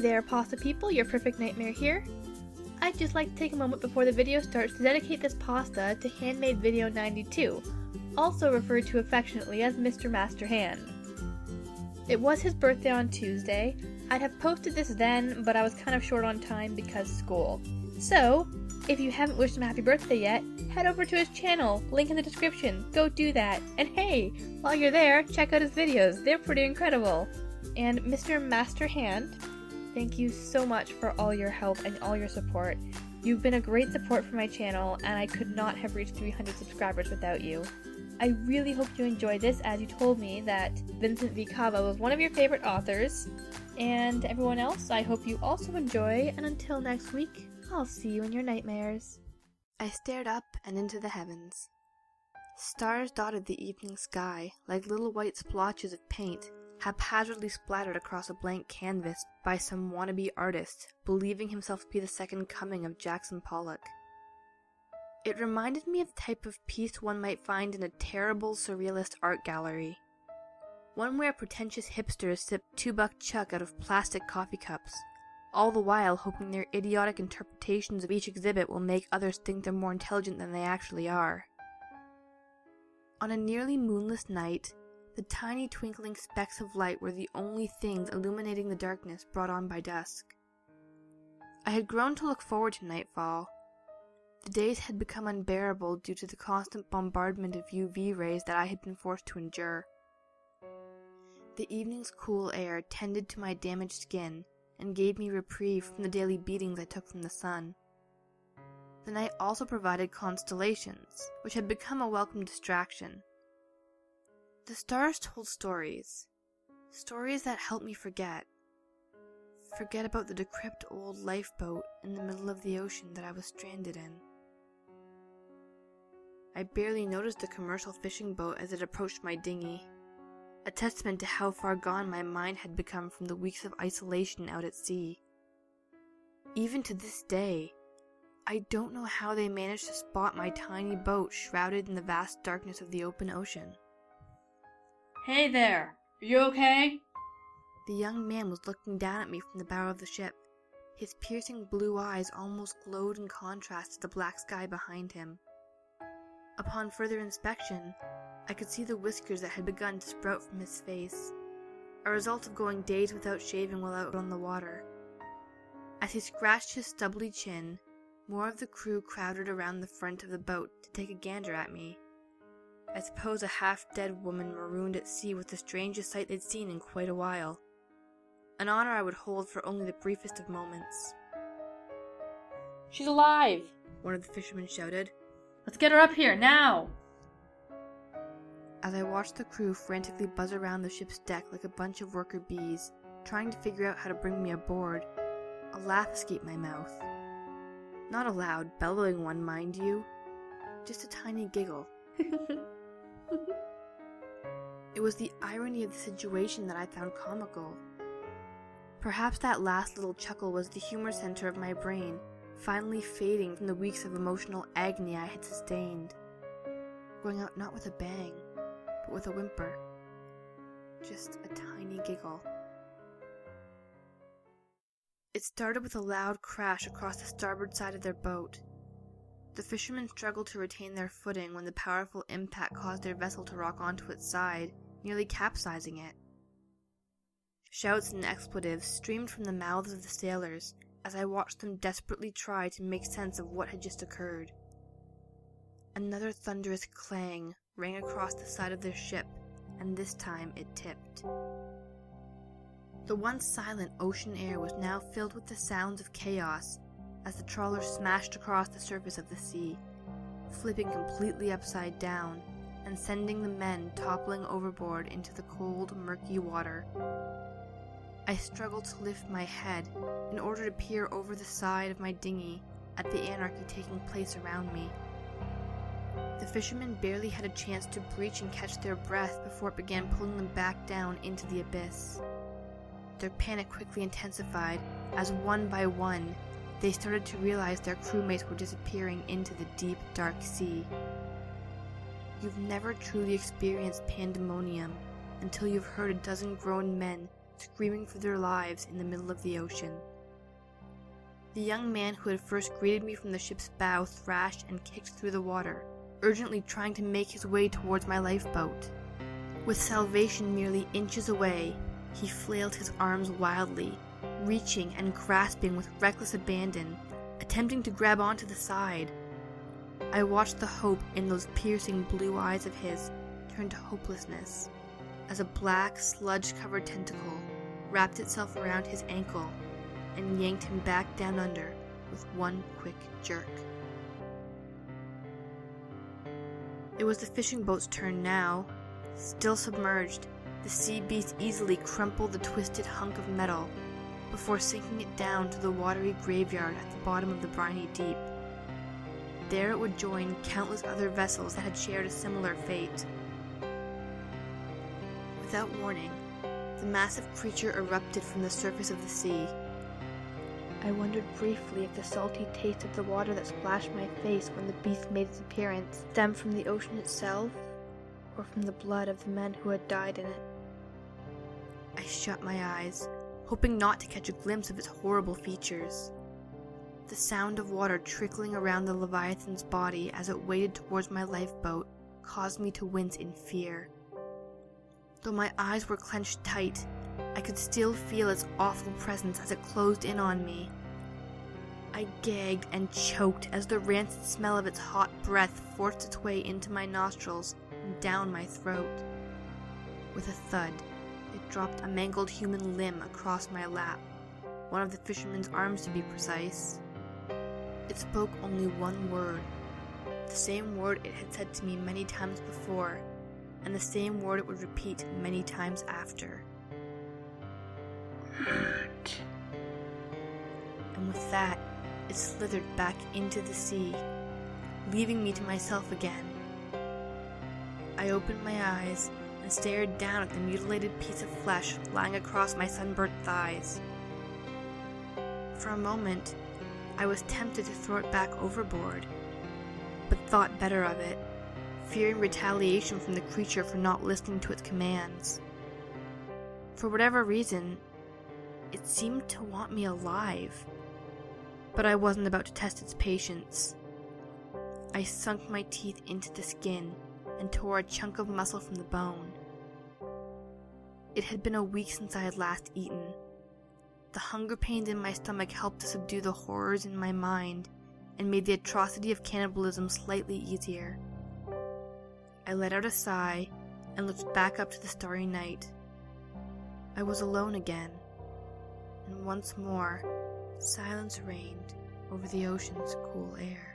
there, pasta people, your perfect nightmare here. I'd just like to take a moment before the video starts to dedicate this pasta to Handmade Video 92, also referred to affectionately as Mr. Master Hand. It was his birthday on Tuesday. I'd have posted this then, but I was kind of short on time because school. So, if you haven't wished him a happy birthday yet, head over to his channel, link in the description, go do that. And hey, while you're there, check out his videos, they're pretty incredible. And Mr. Master Hand, thank you so much for all your help and all your support. You've been a great support for my channel, and I could not have reached 300 subscribers without you. I really hope you enjoyed this, as you told me that Vincent V. Cava was one of your favorite authors. And everyone else, I hope you also enjoy, and until next week, I'll see you in your nightmares. I stared up and into the heavens. Stars dotted the evening sky like little white splotches of paint, haphazardly splattered across a blank canvas by some wannabe artist, believing himself to be the second coming of Jackson Pollock. It reminded me of the type of piece one might find in a terrible surrealist art gallery. One where pretentious hipsters sip $2 chuck out of plastic coffee cups, all the while hoping their idiotic interpretations of each exhibit will make others think they're more intelligent than they actually are. On a nearly moonless night, the tiny twinkling specks of light were the only things illuminating the darkness brought on by dusk. I had grown to look forward to nightfall. The days had become unbearable due to the constant bombardment of UV rays that I had been forced to endure. The evening's cool air tended to my damaged skin and gave me reprieve from the daily beatings I took from the sun. The night also provided constellations, which had become a welcome distraction. The stars told stories that helped me forget about the decrepit old lifeboat in the middle of the ocean that I was stranded in. I barely noticed the commercial fishing boat as it approached my dinghy, a testament to how far gone my mind had become from the weeks of isolation out at sea. Even to this day, I don't know how they managed to spot my tiny boat shrouded in the vast darkness of the open ocean. Hey there, are you okay? The young man was looking down at me from the bow of the ship. His piercing blue eyes almost glowed in contrast to the black sky behind him. Upon further inspection, I could see the whiskers that had begun to sprout from his face, a result of going days without shaving while out on the water. As he scratched his stubbly chin, more of the crew crowded around the front of the boat to take a gander at me. I suppose a half-dead woman marooned at sea was the strangest sight they'd seen in quite a while. An honor I would hold for only the briefest of moments. She's alive! One of the fishermen shouted. Let's get her up here, now! As I watched the crew frantically buzz around the ship's deck like a bunch of worker bees, trying to figure out how to bring me aboard, a laugh escaped my mouth. Not a loud, bellowing one, mind you. Just a tiny giggle. It was the irony of the situation that I found comical. Perhaps that last little chuckle was the humor center of my brain, finally fading from the weeks of emotional agony I had sustained. Going out not with a bang, but with a whimper. Just a tiny giggle. It started with a loud crash across the starboard side of their boat. The fishermen struggled to retain their footing when the powerful impact caused their vessel to rock onto its side, nearly capsizing it. Shouts and expletives streamed from the mouths of the sailors as I watched them desperately try to make sense of what had just occurred. Another thunderous clang rang across the side of their ship, and this time it tipped. The once silent ocean air was now filled with the sounds of chaos as the trawler smashed across the surface of the sea, flipping completely upside down and sending the men toppling overboard into the cold, murky water. I struggled to lift my head in order to peer over the side of my dinghy at the anarchy taking place around me. The fishermen barely had a chance to breach and catch their breath before it began pulling them back down into the abyss. Their panic quickly intensified as one by one they started to realize their crewmates were disappearing into the deep, dark sea. You've never truly experienced pandemonium until you've heard a dozen grown men screaming for their lives in the middle of the ocean. The young man who had first greeted me from the ship's bow thrashed and kicked through the water, urgently trying to make his way towards my lifeboat. With salvation merely inches away, he flailed his arms wildly, reaching and grasping with reckless abandon, attempting to grab onto the side. I watched the hope in those piercing blue eyes of his turn to hopelessness, as a black, sludge-covered tentacle wrapped itself around his ankle and yanked him back down under with one quick jerk. It was the fishing boat's turn now. Still submerged, the sea beast easily crumpled the twisted hunk of metal before sinking it down to the watery graveyard at the bottom of the briny deep. There it would join countless other vessels that had shared a similar fate. Without warning, the massive creature erupted from the surface of the sea. I wondered briefly if the salty taste of the water that splashed my face when the beast made its appearance stemmed from the ocean itself, or from the blood of the men who had died in it. I shut my eyes, hoping not to catch a glimpse of its horrible features. The sound of water trickling around the Leviathan's body as it waded towards my lifeboat caused me to wince in fear. Though my eyes were clenched tight, I could still feel its awful presence as it closed in on me. I gagged and choked as the rancid smell of its hot breath forced its way into my nostrils and down my throat. With a thud, it dropped a mangled human limb across my lap, one of the fisherman's arms to be precise. It spoke only one word, the same word it had said to me many times before, and the same word it would repeat many times after. Hurt. And with that, it slithered back into the sea, leaving me to myself again. I opened my eyes and stared down at the mutilated piece of flesh lying across my sunburnt thighs. For a moment, I was tempted to throw it back overboard, but thought better of it, fearing retaliation from the creature for not listening to its commands. For whatever reason, it seemed to want me alive, but I wasn't about to test its patience. I sunk my teeth into the skin and tore a chunk of muscle from the bone. It had been a week since I had last eaten. The hunger pains in my stomach helped to subdue the horrors in my mind and made the atrocity of cannibalism slightly easier. I let out a sigh and looked back up to the starry night. I was alone again, and once more, silence reigned over the ocean's cool air.